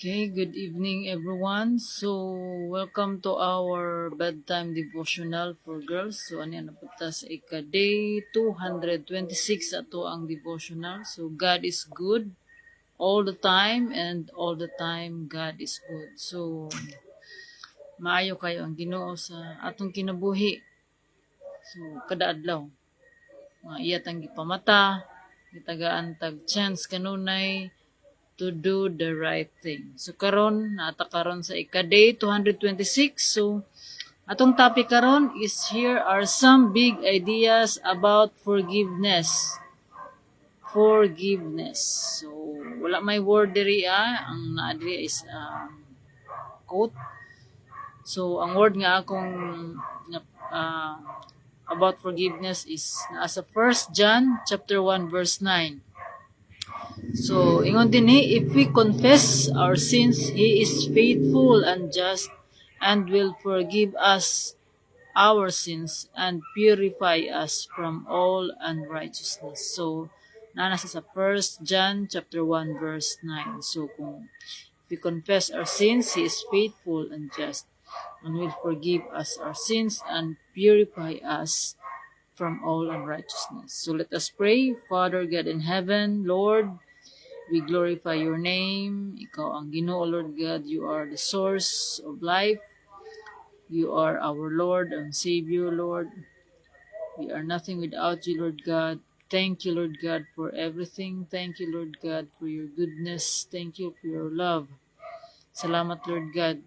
Okay, good evening everyone. So, welcome to our bedtime devotional for girls. So, ano yan, napunta sa day 226 ato ang devotional. So, God is good all the time and all the time God is good. So, maayo kayo ang Ginoo sa atong kinabuhi. So, kada adlaw, mga iyatang gipamata, gitagaan tag chance kanunay to do the right thing. So karon naata karon sa day 226. So atong topic karon is here are some big ideas about forgiveness. Forgiveness. So wala may word diri ang naa diri is quote. So ang word nga akong uh, about forgiveness is nasa 1 John chapter 1 verse 9. So, ingon din if we confess our sins, He is faithful and just and will forgive us our sins and purify us from all unrighteousness. So, nasa sa 1 John chapter 1 verse 9. So, kung we confess our sins, He is faithful and just and will forgive us our sins and purify us from all unrighteousness. So let us pray. Father God in heaven, Lord, we glorify your name. Ikaw ang Ginoo, Lord God. You are the source of life. You are our Lord and Savior, Lord. We are nothing without you, Lord God. Thank you, Lord God, for everything. Thank you, Lord God, for your goodness. Thank you for your love. Salamat, Lord God,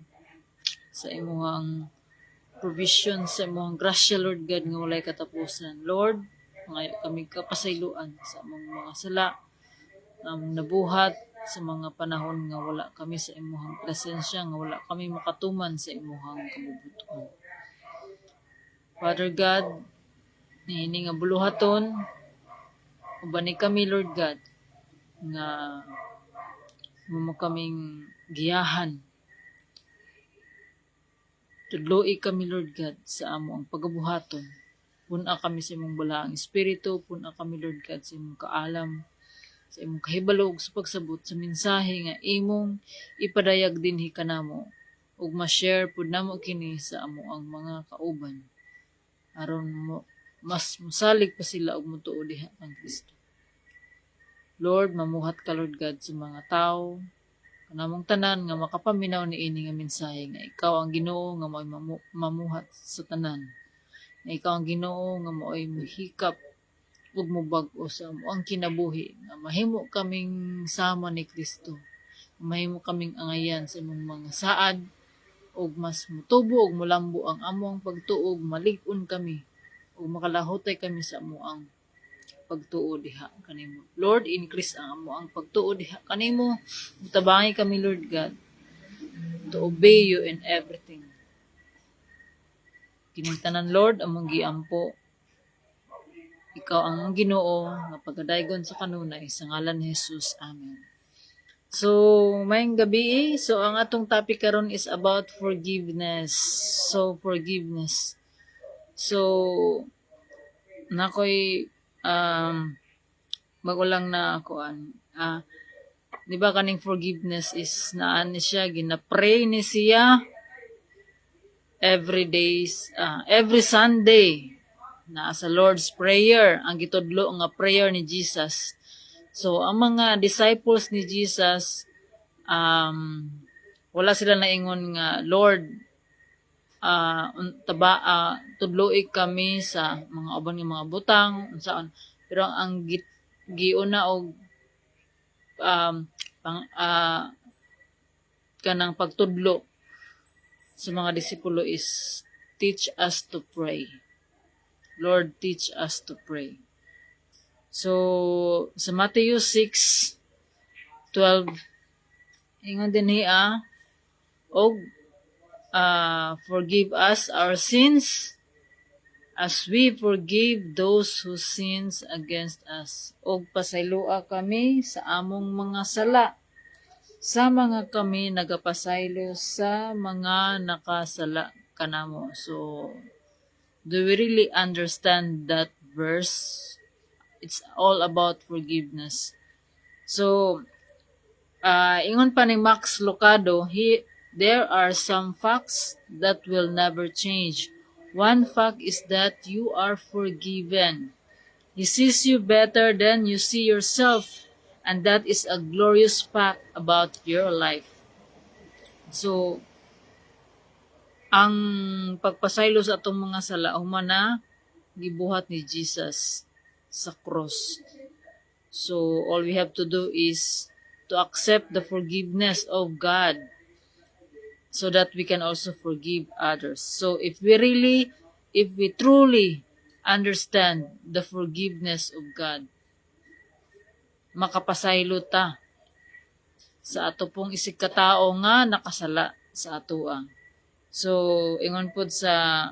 sa imuhang provision, sa imuhang grasya, Lord God, nga walay katapusan. Lord, mga kami kapasayloan sa mga sala, nabuhat sa mga panahon nga wala kami sa imuhang presensya, nga wala kami makatuman sa imuhang kabubuton. Father God, niini nga buluhaton, ubani kami, Lord God, nga mo kaming giyahan. Tudloi kami, Lord God, sa amo ang pagabuhaton. Puna kami sa imong balaang espiritu, puna kami, Lord God, sa imong kaalam, sa imong kahibalog sa pagsabot sa mensahe nga imong ipadayag dinhi kanamo ug ma-share pud namo kini sa amo ang mga kauban aron mas musalig pa sila og motuo diha kang Kristo. Lord, mamuhat ka, Lord God, sa mga tao kanamong tanan nga makapaminaw niini nga mensahe nga ikaw ang Ginoo nga mo'y mamuhat sa tanan, nga ikaw ang Ginoo nga mo'y muhikap ug mubag-o sa ang kinabuhi nga mahimo kaming sama ni Kristo, mahimo kaming angayan sa imong mga saad ug mas mutubo ug mulambo ang among pagtuog, malig-on kami ug makalahutay kami sa amoang pagtuo diha kanimo. Lord, increase ang amo ang pagtuo diha kanimo. Mutabangi kami, Lord God, to obey you in everything. Kining tanan, Lord, among giampo. Ikaw ang Ginoo nga pagkadaygon sa kanunay sa ngalan ni Jesus. Amen. So, mayong gabi, so ang atong topic karon is about forgiveness. So, forgiveness. So, nakoy magulang na akuan. Di ba kaning forgiveness is naan ni siya gina-pray ni siya every Sunday na sa Lord's Prayer, ang gitudlo nga prayer ni Jesus. So, ang mga disciples ni Jesus, wala sila naingon nga, Lord, tudloi kami sa mga uban nga mga butang, unsaon. Pero ang giuna og kanang pagtudlo sa mga disipulo is teach us to pray. Lord, teach us to pray. So, sa Matthew 6:12, ingon din niya, forgive us our sins as we forgive those who sins against us. Og pasaylua kami sa among mga sala, sa mga kami nagapasaylo sa mga nakasala kanamo. So, do we really understand that verse? It's all about forgiveness. So, Ingon pa ni Max Lucado, there are some facts that will never change. One fact is that you are forgiven. He sees you better than you see yourself, and that is a glorious fact about your life. So, ang pagpasaylo sa atong mga sala human na gibuhat ni Jesus sa cross. So, all we have to do is to accept the forgiveness of God so that we can also forgive others. So, if we truly understand the forgiveness of God, makapasaylo ta sa ato pong isig katao nga nakasala sa atoa. So, ingon po sa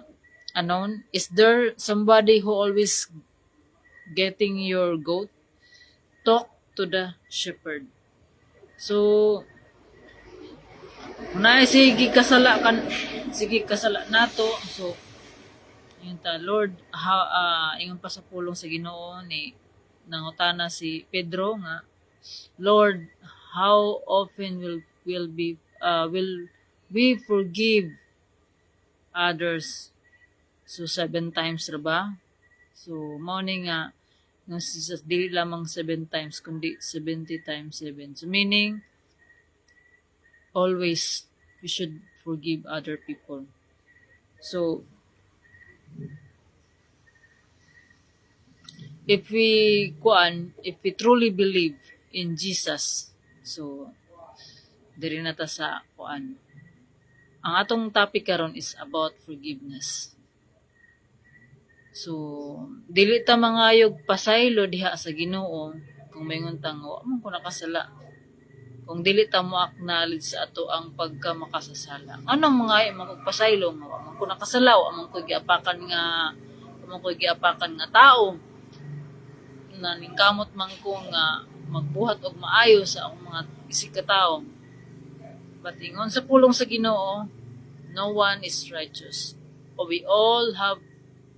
is there somebody who always getting your goat? Talk to the shepherd. So, unay sige kasala nato. So, yun ta, Lord, ingon pa sa pulong sa Ginoo ni nangutana si Pedro nga, Lord, how often will we forgive others? So 7 times ra ba? So mao ni nga ng Jesus dili lamang 7 times kundi 70 times 7. So meaning always we should forgive other people. So if we truly believe in Jesus, so diri na ta sa kuan. Ang atong topic karon is about forgiveness. So, dili ta mangayog pasaylo diha sa Ginoo kung mayngon ta nga wa man ko nakasala. Kung dili ta mo acknowledge sa ato ang pagka makasasala. Anong mga magpasaylo nga wa man ko nakasala, wa man ko giapakan nga tao. Na ningkamot man ko nga magbuhat og maayo sa akong mga isig ka tao. But ingon sa pulong sa Ginoo, no one is righteous. For we all have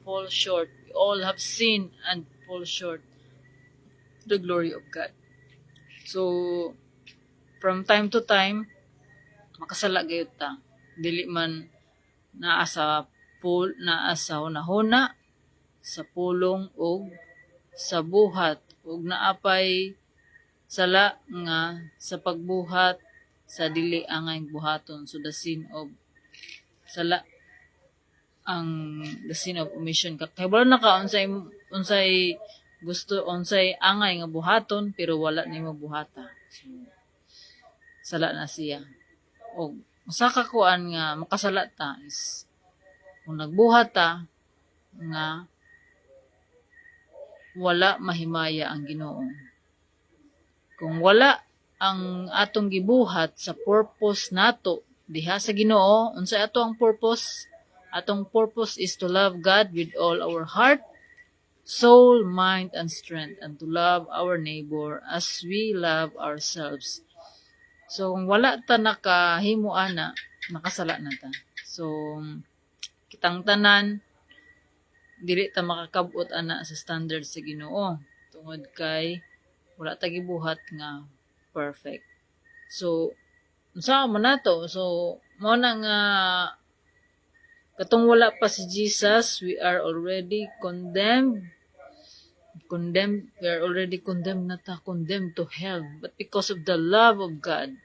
fall short. We all have sinned and fall short the glory of God. So, from time to time, makasala gayud ta. Dili man naa sa hunahuna, sa pulong o sa buhat, ug naapay sala nga sa pagbuhat sa dili angay buhaton. So the sin of omission. Kay wala na ka unsay angay nga buhaton pero wala nimo buhata. So, sala na siya. O usa ka kuan nga makasala ta is kung nagbuhat ta nga wala mahimaya ang Ginoo. Kung wala ang atong gibuhat sa purpose nato diha sa Ginoo, unsay ato ang purpose? Atong purpose is to love God with all our heart, soul, mind, and strength, and to love our neighbor as we love ourselves. So, kung wala ta nakahimo ana, nakasala na ta. So, kitang tanan, dili ta makakabot ana sa standard sa Ginoo. Tungod kay wala ta gibuhat nga perfect. So, unsa man nato? So, mao na nga katong wala pa si Jesus, we are already condemned. We are already condemned to hell. But because of the love of God,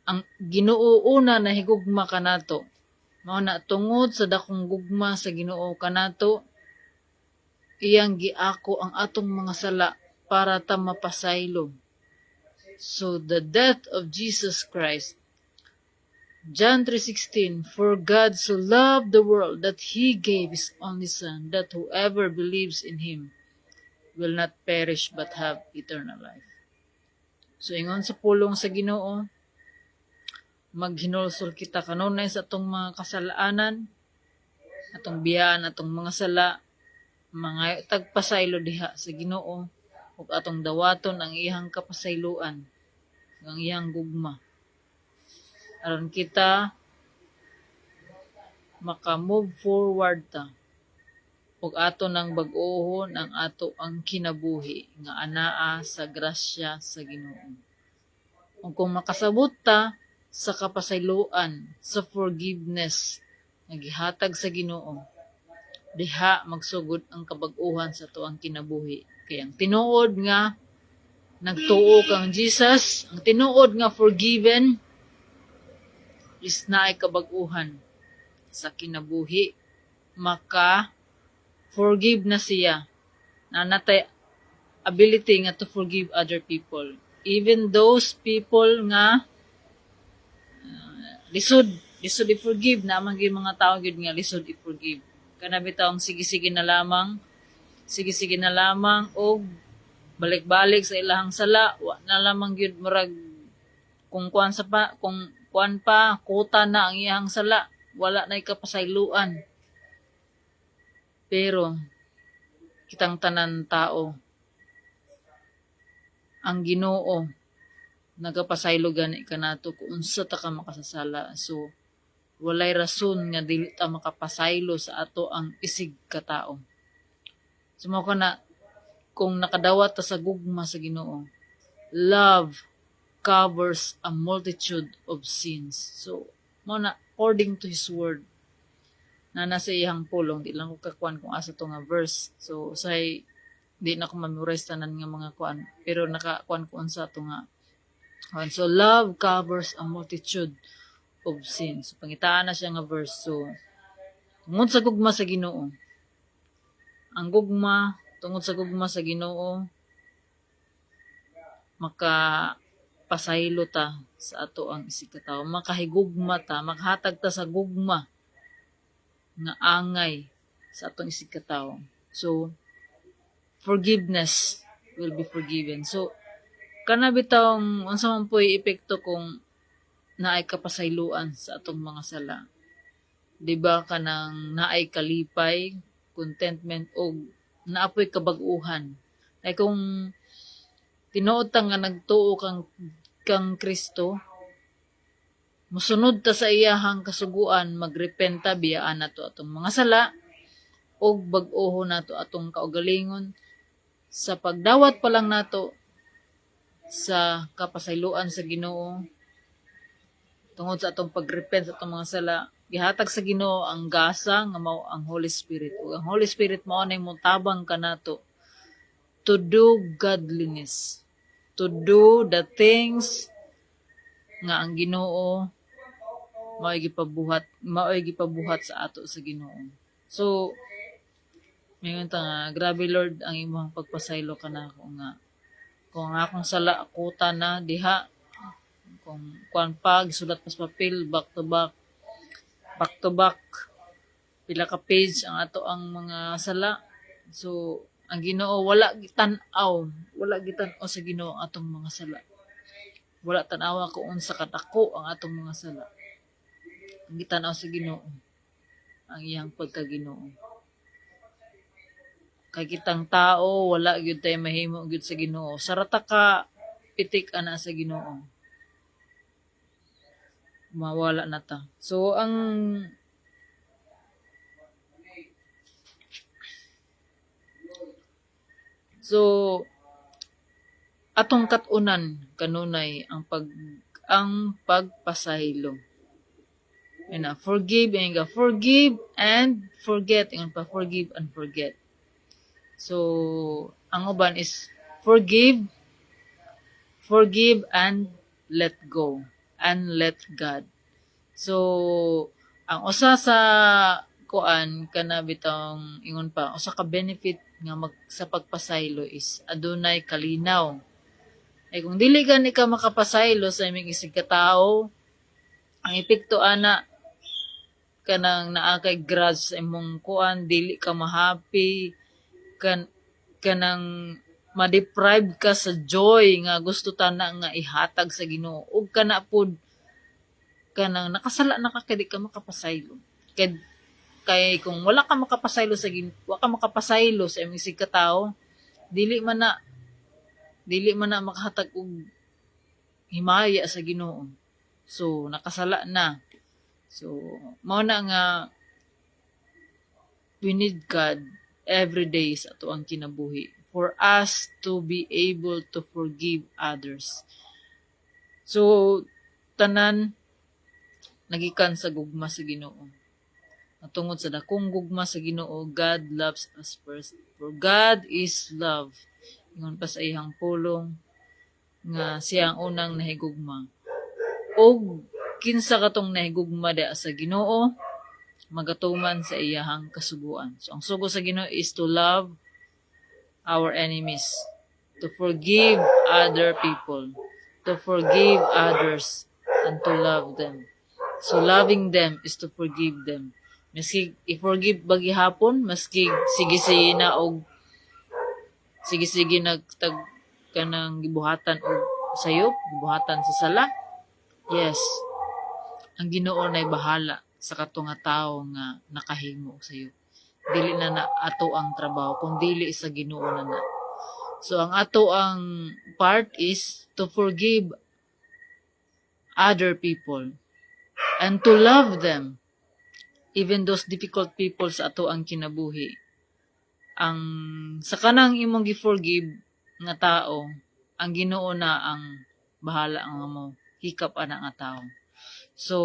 ang Ginoo una na higugma kanato. Mao na tungod sa dakong gugma sa Ginoo kanato, iyang giako ang atong mga sala para ta mapasaylo. So the death of Jesus Christ, John 3:16, for God so loved the world that He gave His only Son, that whoever believes in Him will not perish but have eternal life. So ingon sa pulong sa Ginoo, maghinulsol kita kanunay sa atong mga kasalaanan, atong biyaan, atong mga sala, mga tagpasaylo diha sa Ginoo, ug atong dawaton ang iyang kapasayloan, ang iyang gugma. Aron kita maka-move forward ta, ug ato nang bag-ohon ang ato ang kinabuhi nga anaa sa grasya sa Ginoo. O kung makasabot ta sa kapasayloan, sa forgiveness nga gihatag sa Ginoo, diha magsugod ang kabag-uhan sa tuang kinabuhi. Kaya ang tinuod nga nagtuo kang Jesus, ang tinuod nga forgiven is naay kabag-uhan sa kinabuhi. Maka forgive na siya. Na natay ability nga to forgive other people. Even those people nga lisod i-forgive na man gyud mga tao gyud nga lisod i-forgive. Kana bitaw sige-sige na lamang og balik-balik sa ilahang sala, wa na lamang gyud murag kung kuan pa kuta na ang iyang sala, wala na kapasayloan. Pero kitang tanan tao ang Ginoo nagapasaylo gani kanato kung unsa ta ka makasasala. So walay rason nga dili ta makapasaylo sa ato ang isig ka tao. So mao kana kung nakadawat ta sa gugma sa Ginoo, love covers a multitude of sins. So mao na according to His word na nasa iyang pulong, di lang ko kakuan kung asa to nga verse. So say di na ko memorize tanan nga mga kuan, pero nakakuan ko unsa to nga. So love covers a multitude of sins. So pangitaan na siya nga verse. So tungod sa gugma sa Ginoo, ang gugma tungod sa gugma sa Ginoo maka pasaylo ta sa ato ang isig ka tawo, makahigugma ta, makahatag ta sa gugma nga angay sa atong isig ka tawo. So forgiveness will be forgiven. So kana bitawng unsa man po'y epekto kung naay kapasayloan sa atong mga sala. Di ba kanang naay kalipay, contentment o naapoy kabag-uhan. Ay kung tinuod ta nga nagtuo kang Kristo, musunod ta sa iyahang kasuguan, magrepenta biyaan nato atong mga sala og bag-oho nato atong kaugalingon sa pagdawat pa lang nato sa kapasayloan sa Ginoo tungod sa atong pagrepent sa atong mga sala. Gihatag sa Ginoo ang gasa nga mao ang Holy Spirit. Ug ang Holy Spirit mao nay motabang kanato to do godliness, to do the things nga ang Ginoo mao'y gipabuhat sa ato sa Ginoo. So mingon ta nga grabe Lord ang imong pagpasaylo kanako nga kung akong sala kuta na diha, kung kuan pa gisulat pa sa papel back to back pila ka page ang ato ang mga sala. So ang Ginoo wala gitan-aw sa Ginoo ang atong mga sala. Wala tan-awa kung unsa kadako ang atong mga sala. Ang gitan-aw sa Ginoo ang iyang pagka-Ginoo. Kay kitang tao wala gyud tay mahimo gyud sa Ginoo. Sarata ka pitik ana sa Ginoo. Mawala na ta. So atong kat-unan kanunay ang pagpasaylo. Forgive and forget. Forgive and forget. So, ang uban is forgive and let go, and let God. So, ang usa sa kuan kana bitong ingon pa, usa ka benefit nga sa pagpasaylo is adunay kalinaw. Ay kung dili ka makapasaylo sa imong isig ka tawo, ang epekto ana kanang naa kay grudge sa imong kuan, dili ka ma-happy, kanang ma-deprive ka sa joy nga gusto ta na nga ihatag sa Ginoo, ug kana pud kanang nakasala na ka kay di ka makapasaylo. Kay kung wala ka makapasaylo sa Ginoo, wa ka makapasaylo sa imong isig ka tawo, dili man na makahatag og himaya sa Ginoo. So nakasala na. So mao na nga we need God every day sa ato ang kinabuhi for us to be able to forgive others. So tanan nagikan sa gugma sa Ginoo. Tungod sa dakong gugma sa Ginoo, God loves us first. For God is love. Ingon pa sa iyang pulong nga siya ang unang nahigugma. O kinsa katong nahigugma da sa Ginoo, magatuman sa iyahang kasuguan. So ang sugo sa Ginoo is to love our enemies, to forgive other people, to forgive others, and to love them. So loving them is to forgive them. Maski i-forgive bagi hapon, maski sige-sige na og sige-sige nagtag kanang gibuhatan og sayop, gibuhatan sa sala. Yes. Ang Ginoo nay bahala sa kato nga tawo nga nakahimo og sayop. Dili na ato ang trabaho kung dili sa Ginoo na. So ang ato ang part is to forgive other people and to love them. Even those difficult people sa ato ang kinabuhi. Ang sa kanang imong gi-forgive nga tao, ang Ginoo na ang bahala nga mo hikap ana nga tao. So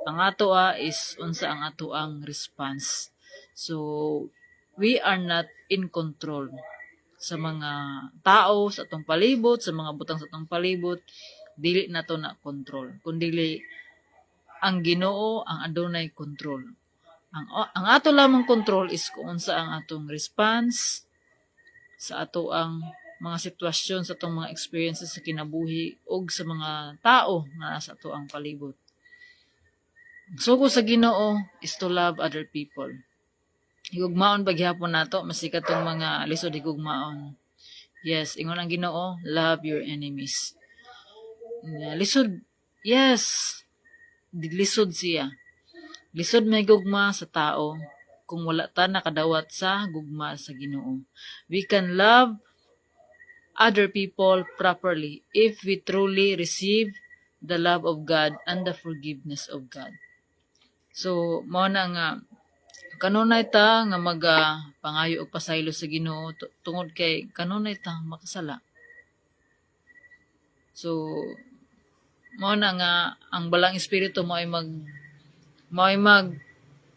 ang ato is unsa ang ato ang response. So we are not in control sa mga tao sa atong palibot, sa mga butang sa atong palibot, dili nato na control. Kundi ang Ginoo ang adunay control. Ang ato lamang control is kung unsa ang atong response sa ato ang mga sitwasyon, sa atong mga experiences sa kinabuhi ug sa mga tao nga nasa ato ang palibot. Ang sugo sa Ginoo is to love other people. Higugmaon paghihapon nato masikat tong mga lisod higugmaon. Yes, ingon ang Ginoo, love your enemies. Lisod, yes. Lisod siya. Lisod may gugma sa tao kung wala ta nakadawat sa gugma sa Ginoo. We can love other people properly if we truly receive the love of God and the forgiveness of God. So, mao na nga kanunay ta nga pangayo og pasaylo sa Ginoo tungod kay kanunay ta makasala. So, mao na nga ang balang espiritu mo ay mag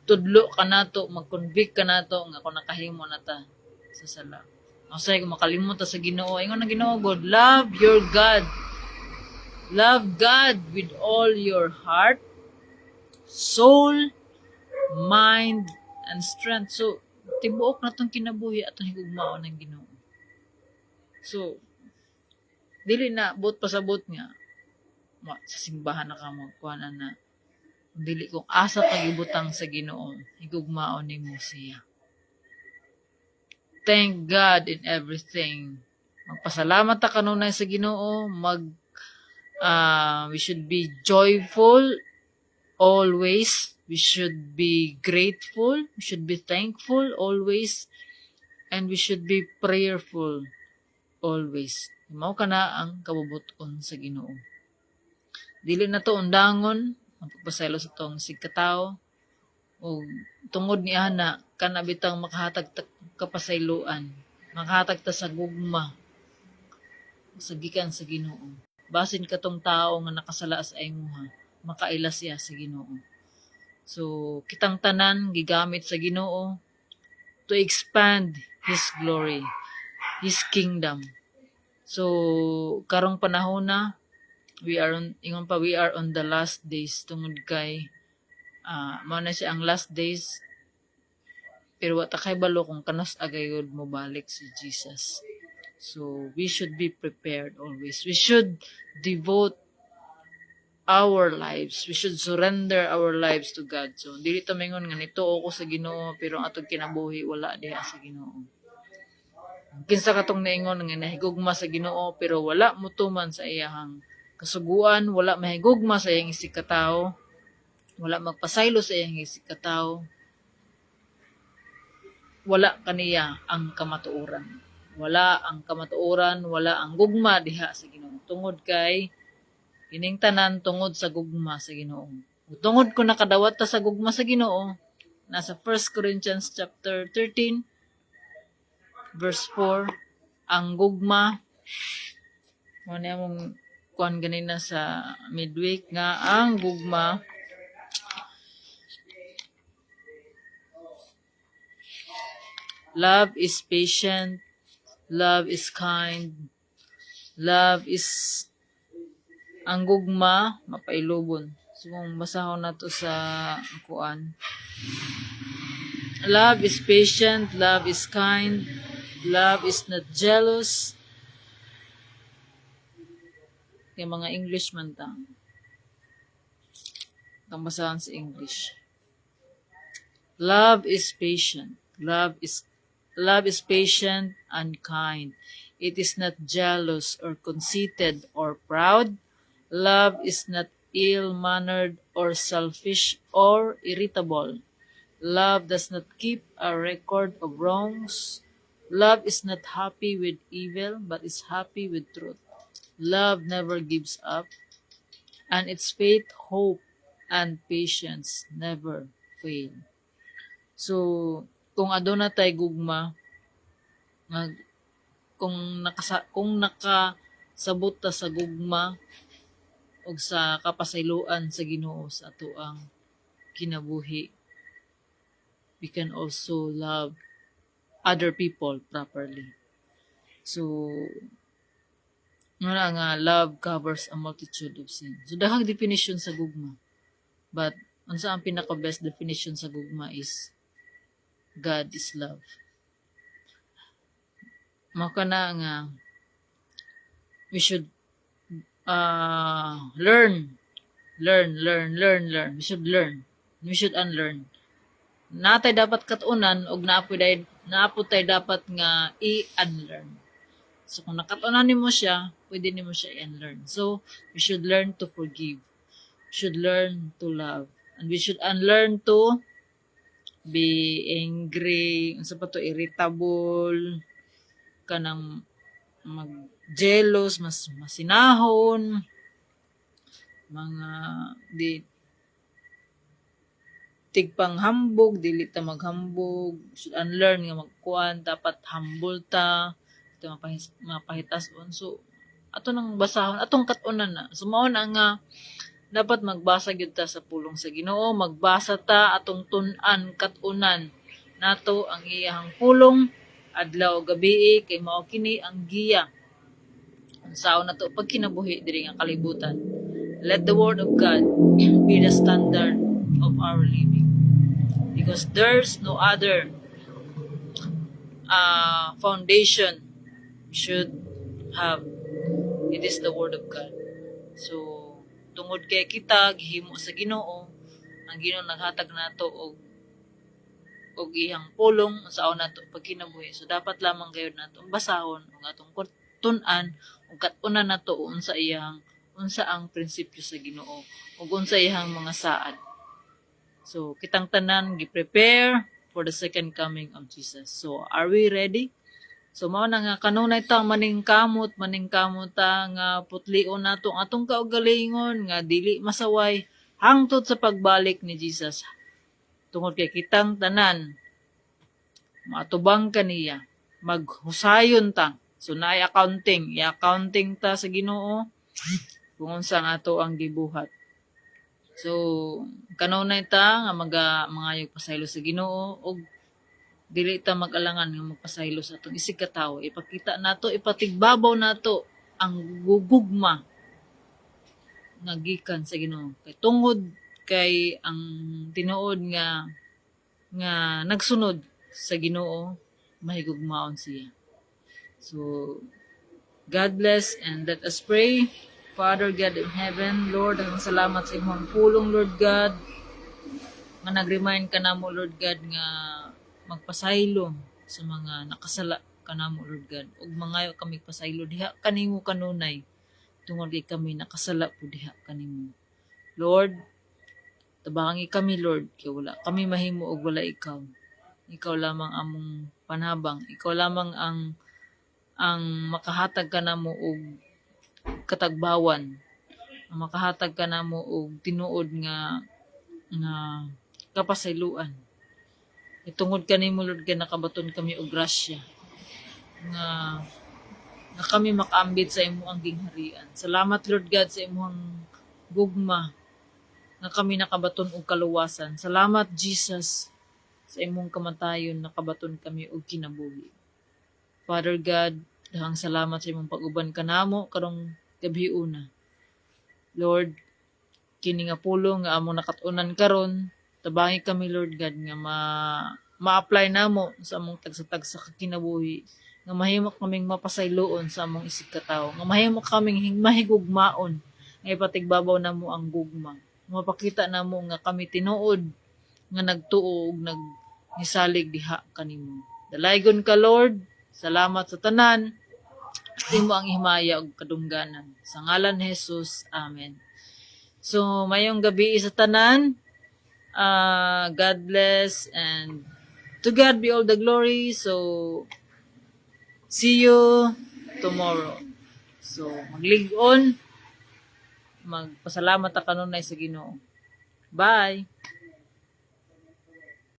tudlo ka nato, mag-convict ka nato nga kung nakahimo na ta sa sala. Usay kung makalimot ta sa Ginoo, ingon ang Ginoo God, love your God. Love God with all your heart, soul, mind, and strength. So, tibuok na tong kinabuhi atong higugmaon ng Ginoo. So, dili na but pasabot nga sa simbahan na ka mo kuhanan na dili kung asa pagibutang sa Ginoo higugmaon nimo siya. Thank God in everything. Magpasalamat ta kanunay sa Ginoo, we should be joyful always. We should be grateful, we should be thankful always, and we should be prayerful always. Mao kana ang kabubuton sa Ginoo. Dili na to undangon ang pagpasaylo sa tong sigkatawo o tungod ni ana kana bitang makahatag kapasayloan, makahatag ta sa gugma sa gikan sa Ginoo. Basin katong tao nga nakasala sa imuha, makaila siya sa Ginoo. So kitang tanan gigamit sa Ginoo to expand His glory, His kingdom. So karong panahon na we are on the last days tungod kay mao na siya ang last days pero wa ta kay balo kung kanos agayod mo balik si Jesus. So we should be prepared always. We should devote our lives. We should surrender our lives to God. So dili ta mingon nga nituo ko sa Ginoo pero ang atong kinabuhi wala diha sa Ginoo. Kinsa katong naingon nga nahigugma sa Ginoo pero wala mutuman sa iyahang kasuguan, wala mahigugma sa iyang isig katawo, wala magpasaylo sa iyang isig katawo, wala kaniya ang kamatuoran. Wala ang kamatuoran, wala ang gugma diha sa Ginoo. Tungod kay kining tanan tungod sa gugma sa Ginoo. Tungod ko nakadawat ta sa gugma sa Ginoo, nasa 1 Corinthians chapter 13 verse 4, ang gugma mo niya mong kuan ganina sa midweek nga ang gugma love is patient, love is kind, love is ang gugma mapailubon. So kung basahon na to sa kuan, love is patient, love is kind, love is not jealous. Kaya mga English man ta. Ang basahan sa English. Love is patient. Love is patient and kind. It is not jealous or conceited or proud. Love is not ill-mannered or selfish or irritable. Love does not keep a record of wrongs. Love is not happy with evil, but is happy with truth. Love never gives up, and its faith, hope, and patience never fail. So, kung aduna tay gugma, kung nakasabot ta sa gugma ug sa kapasayloan sa Ginoo sa atoang kinabuhi, we can also love other people properly. So, nga love covers a multitude of sin. So, daghang definition sa gugma. But, unsa ang pinaka-best definition sa gugma is God is love. Maka na nga we should learn. We should learn. We should unlearn. Natay dapat katunan og naapo tay dapat nga i-unlearn. So kung nakatunan nimo siya, pwede nimo siya i-unlearn. So we should learn to forgive. We should learn to love. And we should unlearn to be angry, unsa pa to, irritable, kanang mag-jealous, mas masinahon, mga di tigpanghambog, dili ta maghambog. Should unlearn nga magkuan, dapat humble ta, ito mapahitason. So ato nang basahon, atong katunan na. So mao na nga dapat magbasa gyud ta sa pulong sa Ginoo, magbasa ta atong tun-an katunan nato ang iyang pulong adlaw gabi kay mao kini ang giya unsaon nato pag kinabuhi diri nga kalibutan. Let the word of God be the standard of our living, because there's no other foundation we should have. It is the word of God. So tungod kay kita gihimo sa Ginoo, ang Ginoo naghatag nato og iyang pulong unsaon nato pagkinabuhi. So dapat lamang gayud nato basahon ug atong tun-an ug katunan nato unsa ang prinsipyo sa Ginoo ug unsa iyang mga saad. So kitang tanan gi-prepare for the second coming of Jesus. So are we ready? So mao na nga kanunay ta maningkamot ta nga putlion nato ang atong kaugalingon nga dili masaway hangtod sa pagbalik ni Jesus. Tungod kay kitang tanan matubang kaniya, maghusayon ta. So naay i-accounting ta sa Ginoo kung unsa nga ato ang gibuhat. So kanunay ta nga mangayog pasaylo sa Ginoo og dili ta mag-alangan nga magpasaylo sa atong isig ka tawo. Ipakita nato, ipatigbabaw nato ang gugugma nga gikan sa Ginoo. Kay tungod kay ang tinuod nga nagsunod sa Ginoo, mahigugmaon siya. So God bless and let us pray. Father God in heaven, Lord, ang salamat sa imong pulong, Lord God, nga nag-remind ka namo, Lord God, nga magpasaylo sa mga nakasala kanamo, Lord God. Ug mangayo kami pasaylo diha kanimo kanunay. Tungod kay kami nakasala po diha kanimo. Lord, tabangi kami, Lord, kay wala kami mahimo og wala ikaw. Ikaw lamang among panhabang. Ikaw lamang ang makahatag kanamo og katagbawan. Ang makahatag kanamo og tinuod nga kapasayloan. Itungod kanimo, Lord, kay nakabaton kami og grasya nga nga kami makaambit sa imuang gingharian. Salamat Lord God sa imuang gugma nga kami nakabaton og kaluwasan. Salamat Jesus sa imong kamatayon nakabaton kami og kinabuhi. Father God, dahang salamat sa imong pag-uban kanamo karong gabi una. Lord, kini nga pulong nga among nakatunan karon, tabangi kami Lord God nga ma-apply namo sa among tagsa-tagsa ka kinabuhi, nga mahimo kaming mapasayloon sa among isig katawo, nga mahimo kaming mahigugmaon, nga ipatigbabaw namo ang gugma. Mapakita namo nga kami tinuod nga nagtuo ug nagnisalig diha kanimo. Dalaygon ka Lord, salamat sa tanan. Imo ang himaya ug kadungganan. Sa ngalan ni Jesus, amen. So, mayong gabi sa tanan. God bless and to God be all the glory. So, see you tomorrow. So, maglig-on. Magpasalamat ta kanunay sa Ginoo. Bye!